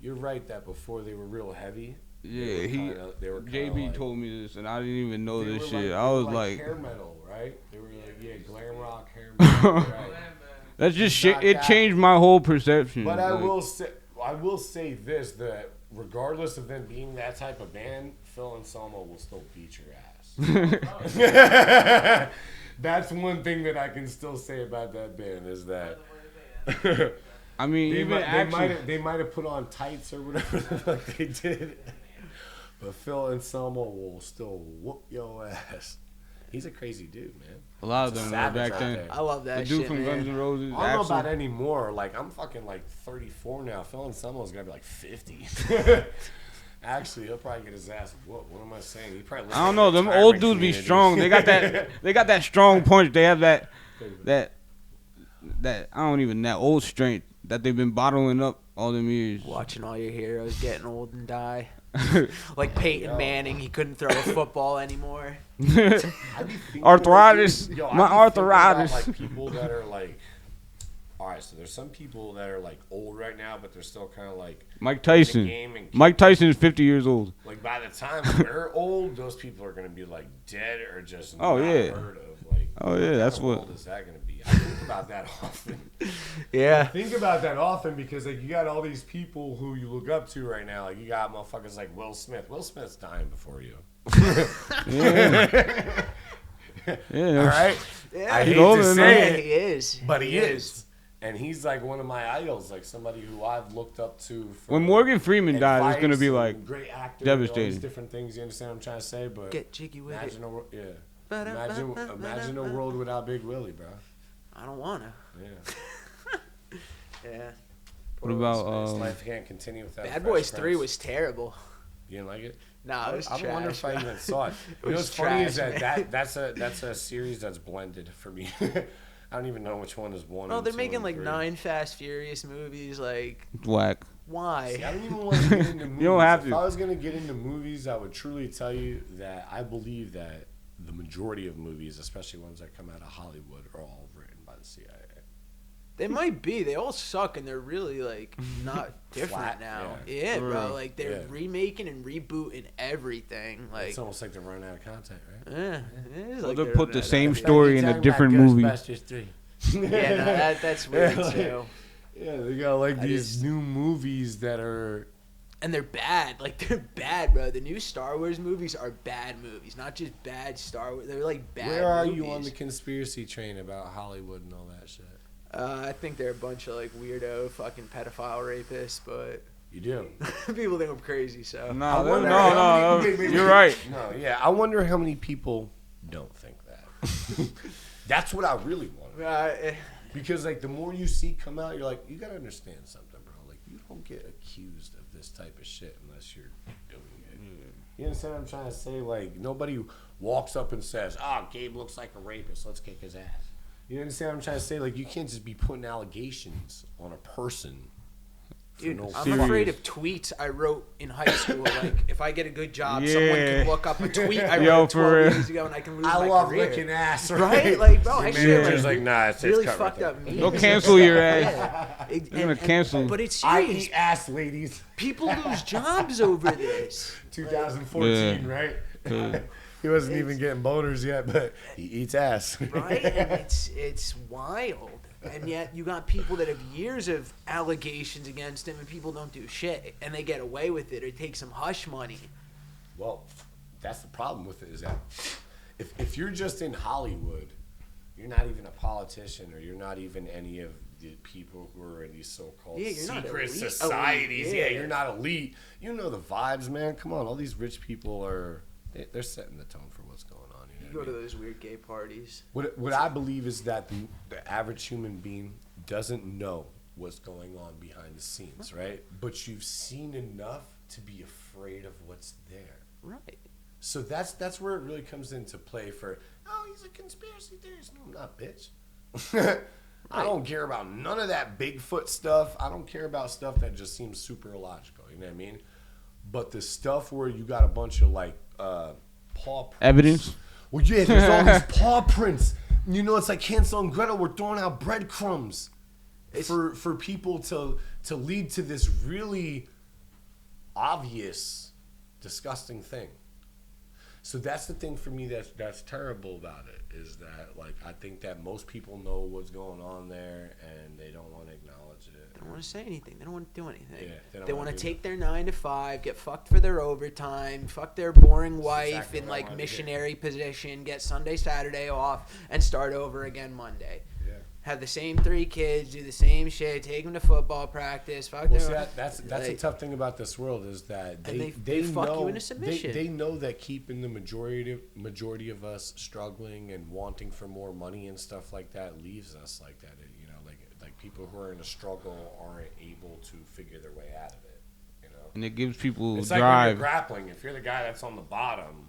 You're right that before they were real heavy. Yeah, they were JB told me this, and I didn't even know they this were shit. they I were was like, hair metal, right? They were like glam rock hair metal. Right? that's just shit. Not It that. changed my whole perception. But I Like, will say this, that regardless of them being that type of band, Phil and Selma will still beat your ass. That's one thing that I can still say about that band is that I mean, they might have put on tights or whatever the fuck they did. But Phil Anselmo will still whoop your ass. He's a crazy dude, man. A lot of them were back then. I love that the dude shit, from man. Guns N' Roses. I don't know about anymore. Like, I'm fucking like 34 now. Phil Anselmo's gonna be like 50. Actually, he'll probably get his ass whooped. What am I saying? He probably. I don't know. Them old dudes be strong. They got that. They got that strong punch. They have that I don't even that old strength that they've been bottling up all them years. Watching all your heroes getting old and die. Like Peyton Manning, he couldn't throw a football anymore. Arthritis. My arthritis. About, like, people that are like, all right, so there's some people that are like old right now, but they're still kind of like Mike Tyson. Mike Tyson is 50 years old. Like, by the time we're old, those people are gonna be like dead or just not heard of. Like, that's what. How old is that gonna be? I think about that often. Yeah. I think about that often because like you got all these people who you look up to right now. Like you got motherfuckers like Will Smith. Will Smith's dying before you. Yeah. All right. Yeah. I hate to say it, he is. but he is. And he's like one of my idols, like somebody who I've looked up to. For When Morgan Freeman dies, it's gonna be like great actor, devastating. All these different things. You understand what I'm trying to say? But get jiggy with it. Imagine a world without Big Willie, bro. I don't wanna. Yeah. Yeah. What about life can't continue without Bad Boys 3 was terrible. You didn't like it? Nah, it was trash. I wonder if I even saw it. You know what's funny is that's a series that's blended for me. I don't even know which one is one. Oh, they're making like 3. 9 Fast Furious movies. Like, whack. Why? See, I don't even want to get into movies. You don't have to. If I was gonna get into movies, I would truly tell you that I believe that the majority of movies, especially ones that come out of Hollywood, are all written by the CIA. They might be. They all suck, and they're really like not different Flat, now. yeah. Yeah, bro. Like they're remaking and rebooting everything. Like It's almost like they're running out of content, right? yeah, it is Well, like they'll they're put the running same out of story in a different movie. Ghostbusters 3. Yeah, no, that's weird Yeah, too. Yeah, they got like these new movies that are. And they're bad. Like, they're bad, bro. The new Star Wars movies are bad movies. Not just bad Star Wars. They're, like, bad Where are movies. you on the conspiracy train about Hollywood and all that shit? I think they're a bunch of, like, weirdo fucking pedophile rapists, but... You do? People think I'm crazy, so... No, you're right. No, yeah. I wonder how many people don't think that. That's what I really want. Because, like, the more you see come out, you're like, you got to understand something, bro. Like, you don't get accused of this type of shit unless you're doing it. You understand what I'm trying to say? Like, nobody walks up and says, Gabe looks like a rapist. Let's kick his ass. You understand what I'm trying to say? Like, you can't just be putting allegations on a person. Dude, I'm afraid of tweets I wrote in high school. Like, if I get a good job, someone can look up a tweet I wrote 12 years ago and I can lose my career. I love licking ass, right? Like, bro, I manager's like, nah, it's really cut fucked right up. They'll cancel your ass. Yeah. They're gonna cancel. But it's I serious. eat ass, ladies. People lose jobs over this. 2014, right? He wasn't even getting boners yet, but he eats ass. Right? And it's wild. And yet you got people that have years of allegations against him and people don't do shit. And they get away with it or take some hush money. Well, that's the problem with it is that if you're just in Hollywood, you're not even a politician or you're not even any of the people who are in these so-called secret societies. Yeah, you're not elite. You know the vibes, man. Come on. All these rich people they're setting the tone for what's going on. You go to those weird gay parties. What I believe is that the average human being doesn't know what's going on behind the scenes, right? But you've seen enough to be afraid of what's there. Right. So that's where it really comes into play for, he's a conspiracy theorist. No, I'm not, bitch. I don't care about none of that Bigfoot stuff. I don't care about stuff that just seems super illogical. You know what I mean? But the stuff where you got a bunch of like paw prints. Evidence? Well, yeah, there's all these paw prints. You know, it's like Hansel and Gretel. We're throwing out breadcrumbs for people to lead to this really obvious, disgusting thing. So that's the thing for me that's terrible about it is that, like, I think that most people know what's going on there and they don't want to acknowledge it. They don't want to say anything. They don't want to do anything. Yeah, they want to take their 9 to 5, get fucked for their overtime, fuck their boring wife in like missionary position, get Sunday, Saturday off, and start over again Monday. have the same 3 kids, do the same shit, take them to football practice. Fuck Well, them. see, that's a tough thing about this world is that they fuck know, you into submission. They know that keeping the majority of us struggling and wanting for more money and stuff like that leaves us like that. You know, like people who are in a struggle aren't able to figure their way out of it. You know, And it gives people it's drive. like when you're grappling. If you're the guy that's on the bottom,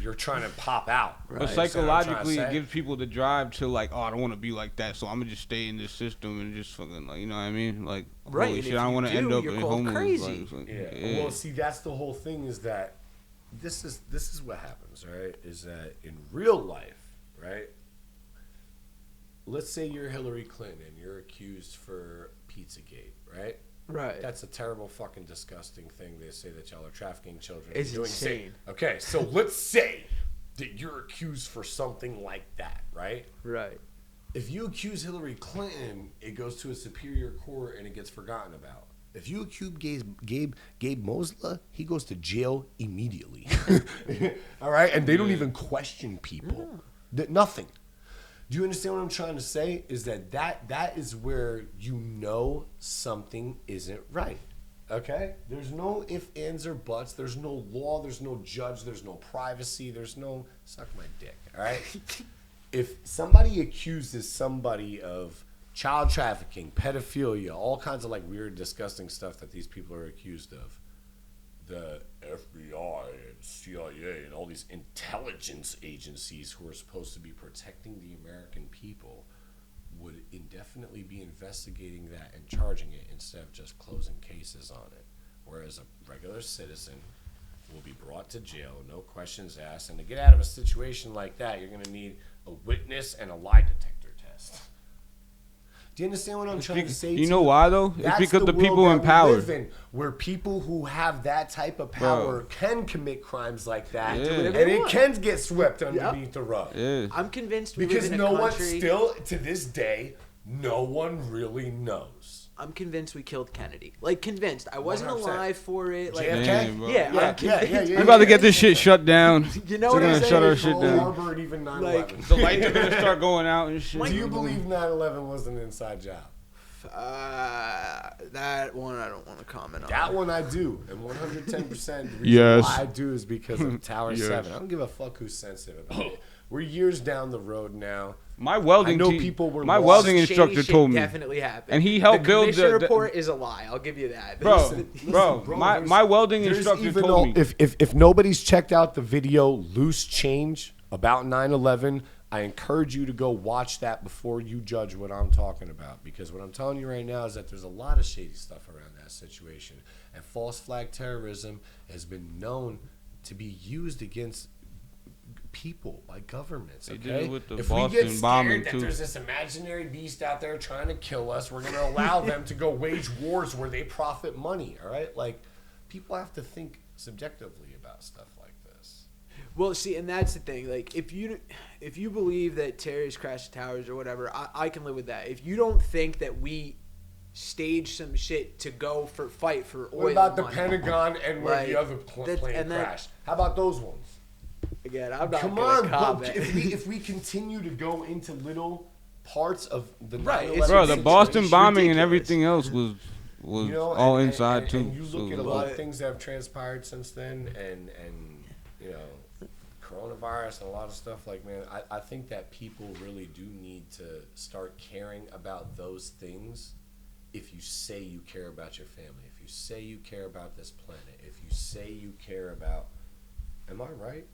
you're trying to pop out. But Right? psychologically, it gives people the drive to like, oh, I don't want to be like that, so I'm gonna just stay in this system and just fucking like, you know what I mean? Like, right, holy shit, I don't want to end up in homeless. Crazy. Like, yeah. Well, see, that's the whole thing. Is that this is what happens, right? Is that in real life, right? Let's say you're Hillary Clinton and you're accused for Pizzagate, right? Right. That's a terrible, fucking disgusting thing. They say that y'all are trafficking children. It's doing insane. Okay, so let's say that you're accused for something like that, right? Right. If you accuse Hillary Clinton, it goes to a superior court and it gets forgotten about. If you accuse Gabe Mosler, he goes to jail immediately. All right? And they don't even question people. Nothing. Do you understand what I'm trying to say? Is that is where you know something isn't right. Okay? There's no ifs, ands, or buts. There's no law. There's no judge. There's no privacy. There's no suck my dick. All right? If somebody accuses somebody of child trafficking, pedophilia, all kinds of like weird, disgusting stuff that these people are accused of, the FBI and CIA and all these intelligence agencies who are supposed to be protecting the American people would indefinitely be investigating that and charging it instead of just closing cases on it. Whereas a regular citizen will be brought to jail, no questions asked. And to get out of a situation like that, you're going to need a witness and a lie detector test. Do you understand what I'm trying to say? You know why though? It's because the people in power. Where people who have that type of power can commit crimes like that, Yeah. and it can get swept underneath the rug. Yeah. I'm convinced we Because live in a no one country. still, to this day, no one really knows. I'm convinced we killed Kennedy. Like, convinced. I wasn't 100%. alive for it. Like, JFK? Damn, bro. yeah, I'm convinced. We're about to get this shit shut down. You know They're what I'm gonna saying? shut our shit Pearl down. Harbor and even 9/11. Like, The lights are gonna start going out and shit. Do you believe 9/11 was an inside job? That one I don't want to comment on. That one I do, and 110%. The reason Yes. why I do is because of Tower Yes. 7. I don't give a fuck who's sensitive about it. We're years down the road now. My welding, I know people were my lost. welding Shady instructor shit told me, definitely happened. and he helped the build commission the report is a lie. I'll give you that. bro, Listen, bro. bro, My welding there's instructor even told though- me. If nobody's checked out the video Loose Change about 9/11, I encourage you to go watch that before you judge what I'm talking about. Because what I'm telling you right now is that there's a lot of shady stuff around that situation. And false flag terrorism has been known to be used against people by governments. They Okay? did it with the if Boston we get scared bombing, that too. there's this imaginary beast out there trying to kill us, we're going to allow them to go wage wars where they profit money. All right? Like, people have to think subjectively about stuff like this. Well, see, and that's the thing. Like, if you believe that terrorists crashed the towers or whatever, I can live with that. If you don't think that we staged some shit to go fight for oil, What about the money, Pentagon and where like, the other that- plane and that- crashed? How about those ones? Again, I'm not Come gonna on, bro. comment. If we continue to go into little parts of the Right, 9/11 Bro, the situation, Boston it's bombing and ridiculous. everything else was You know, all and- inside and- too. And you look at a So, lot of things that have transpired since then, and you know, coronavirus and a lot of stuff. Like, man, I think that people really do need to start caring about those things. If you say you care about your family, if you say you care about this planet, if you say you care about, am I right?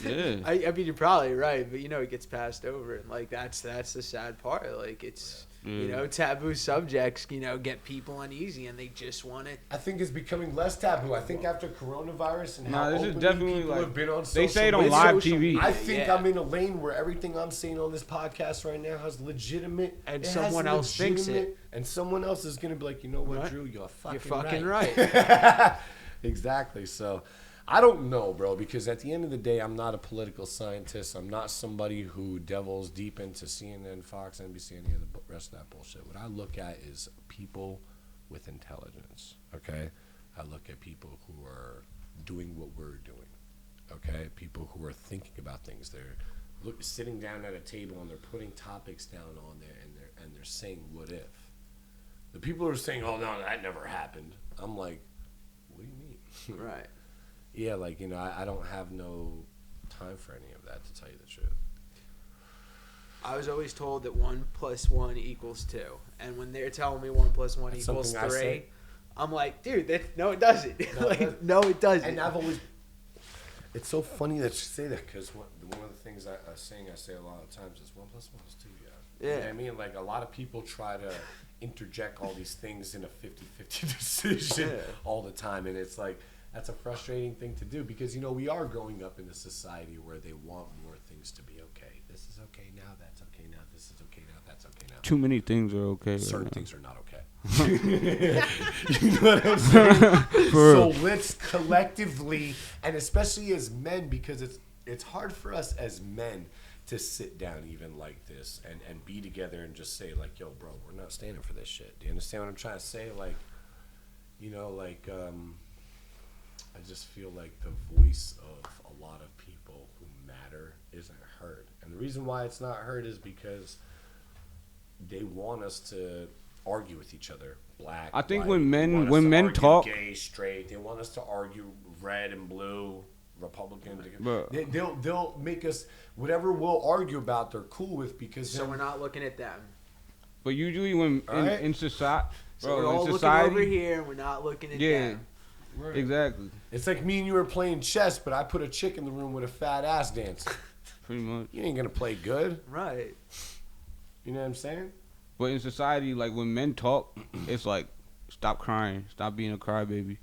yeah. I mean, you're probably right, but you know, it gets passed over, and like that's the sad part. Like, it's you know, taboo subjects, you know, get people uneasy, and they just want it. I think it's becoming less taboo. I think after coronavirus and how Nah, this is openly definitely people like have been on they say it social on media. live TV. I think Yeah. I'm in a lane where everything I'm saying on this podcast right now has legitimate, And it has someone else thinks it. legitimate- and someone else is gonna be like, you know what, Right. Drew, you're fucking, right. Exactly. So, I don't know, bro, because at the end of the day, I'm not a political scientist. I'm not somebody who delves deep into CNN, Fox, NBC, any of the rest of that bullshit. What I look at is people with intelligence, okay? I look at people who are doing what we're doing, okay? People who are thinking about things. They're sitting down at a table and they're putting topics down on there and they're saying what if. The people are saying, oh no, that never happened. I'm like, what do you mean? Right. Yeah, like, you know, I don't have no time for any of that, to tell you the truth. I was always told that 1 + 1 = 2, and when they're telling me 1 + 1 That's equals something I 3, say. I'm like, dude, no, it doesn't. No, it Like, doesn't. no, it doesn't. And I've always, it's so funny that you say that, because one of the things I say a lot of times is 1 + 1 is 2, yeah. Yeah. You know what I mean? Like, a lot of people try to interject all these things in a 50-50 decision all the time, and it's like, that's a frustrating thing to do, because, you know, we are growing up in a society where they want more things to be okay. This is okay now, that's okay now, this is okay now, that's okay now. Too many things are okay. Certain right things are not okay. You know what I'm saying? So let's collectively, and especially as men, because it's hard for us as men to sit down even like this and be together and just say, like, yo, bro, we're not standing for this shit. Do you understand what I'm trying to say? Like, you know, like, I just feel like the voice of a lot of people who matter isn't heard. And the reason why it's not heard is because they want us to argue with each other. Black, I think white. when They want us men to argue talk, gay, straight. They want us to argue red and blue, Republican. Bro. They'll make us, whatever we'll argue about, they're cool with, because So we're not looking at them. but usually when Alright. in society, So we're all in looking over here, and we're not looking at them. Right. exactly, It's like me and you were playing chess, but I put a chick in the room with a fat ass dancing. pretty much. You ain't gonna play good. Right. You know what I'm saying? But in society, like when men talk, it's like, stop crying, stop being a crybaby.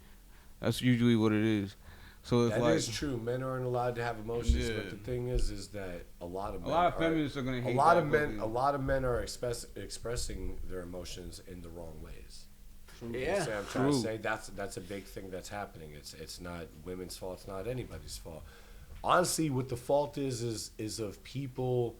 That's usually what it is. So it's That like is true. Men aren't allowed to have emotions, Yeah. but the thing is that a lot of men feminists are gonna hate a lot that of men fucking- a lot of men are expressing their emotions in the wrong ways. You Yeah. see what I'm trying to True. say? That's a big thing that's happening. It's not women's fault. It's not anybody's fault. Honestly, what the fault is of people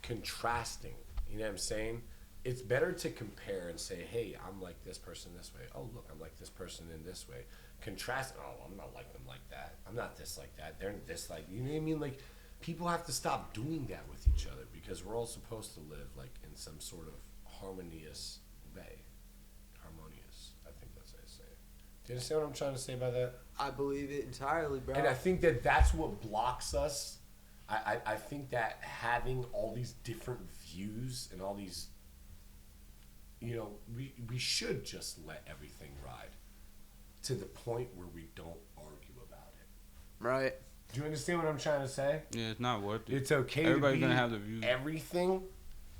contrasting. You know what I'm saying? It's better to compare and say, hey, I'm like this person this way. Oh, look, I'm like this person in this way. Contrast, oh, I'm not like them like that. I'm not this like that. They're this like, you know what I mean? Like, people have to stop doing that with each other, because we're all supposed to live, like, in some sort of harmonious way. Harmonious, I think that's how I say it. Do you understand what I'm trying to say by that? I believe it entirely, bro. And I think that that's what blocks us. I think that having all these different views and all these, you know, we should just let everything ride to the point where we don't argue about it. Right. Do you understand what I'm trying to say? yeah, it's not worth it. It's okay Everybody's to be gonna have their views. everything,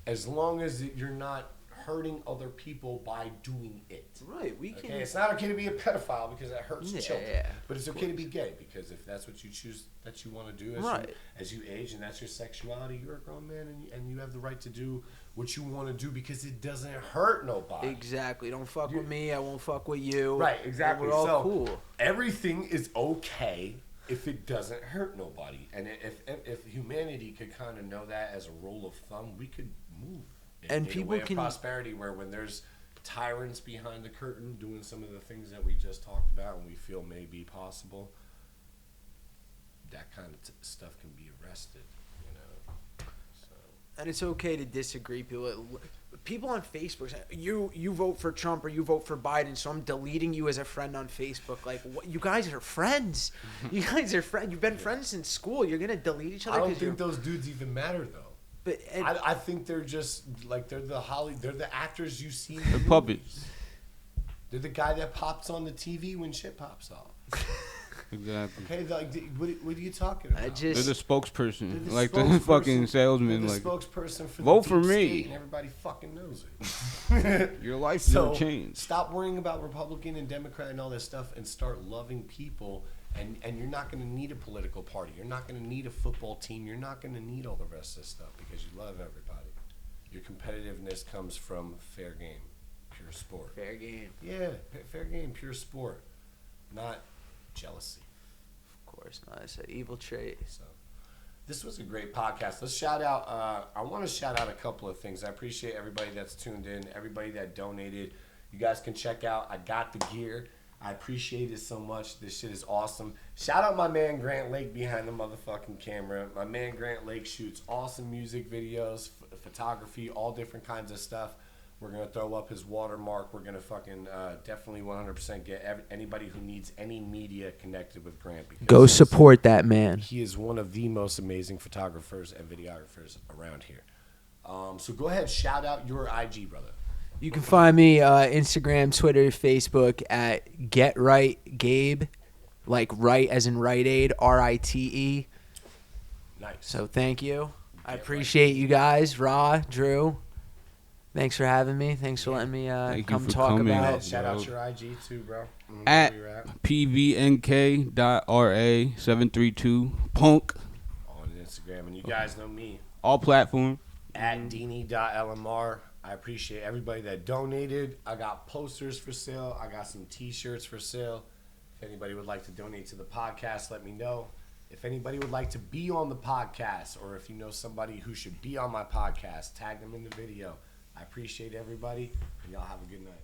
as long as you're not hurting other people by doing it. Right. We can. Okay, it's not okay to be a pedophile because that hurts children. Yeah, But it's of okay to course. be gay, because if that's what you choose, that you want to do Right. as you age, and that's your sexuality, you're a grown man, and you have the right to do what you want to do, because it doesn't hurt nobody. Exactly. Don't fuck with me. I won't fuck with you. Right, exactly. We're all So, cool. Everything is okay if it doesn't hurt nobody. And if humanity could kind of know that as a rule of thumb, we could move And in people a way of can- prosperity, where when there's tyrants behind the curtain doing some of the things that we just talked about and we feel may be possible, that kind of stuff can be arrested, you know. So. And it's okay to disagree. People on Facebook say, you vote for Trump or you vote for Biden, so I'm deleting you as a friend on Facebook. Like, what? You guys are friends. You guys are friends. You've been friends since school. You're gonna delete each other. I don't 'cause you're- think those dudes even matter, though. But I think they're just like they're the actors you see. In They're the puppets. movies. They're the guy that pops on the TV when shit pops off. Exactly. Okay, like, what are you talking about? I They're just the spokesperson, They're the like the spokesperson. fucking salesman. They're Like, the spokesperson for vote the for deep me. state, and everybody fucking knows it. your life's So gonna change. stop worrying about Republican and Democrat and all this stuff, and start loving people. And you're not going to need a political party. You're not going to need a football team. You're not going to need all the rest of this stuff, because you love everybody. Your competitiveness comes from fair game, pure sport. fair game, Yeah, fair game, pure sport, not jealousy. of course. No, it's an evil trait. So, this was a great podcast. Let's shout out. I want to shout out a couple of things. I appreciate everybody that's tuned in, everybody that donated. You guys can check out I Got the Gear. I appreciate it so much. This shit is awesome. Shout out my man Grant Lake behind the motherfucking camera. My man Grant Lake shoots awesome music videos, photography, all different kinds of stuff. We're going to throw up his watermark. We're going to fucking definitely 100% get anybody who needs any media connected with Grant. Go support that man. He is one of the most amazing photographers and videographers around here. So go ahead, shout out your IG, brother. You can find me Instagram, Twitter, Facebook at Get Right Gabe, like right as in Rite Aid, RITE. Nice. So thank you. I appreciate you guys, Ra, Drew. Thanks for having me. Thanks for letting me come talk coming. about. Shout out your IG too, bro. At Pvnk.Ra 732 Punk on Instagram, and you guys know me. all platforms. At Deanie.lmr. I appreciate everybody that donated. I got posters for sale. I got some t-shirts for sale. If anybody would like to donate to the podcast, let me know. If anybody would like to be on the podcast, or if you know somebody who should be on my podcast, tag them in the video. I appreciate everybody, and y'all have a good night.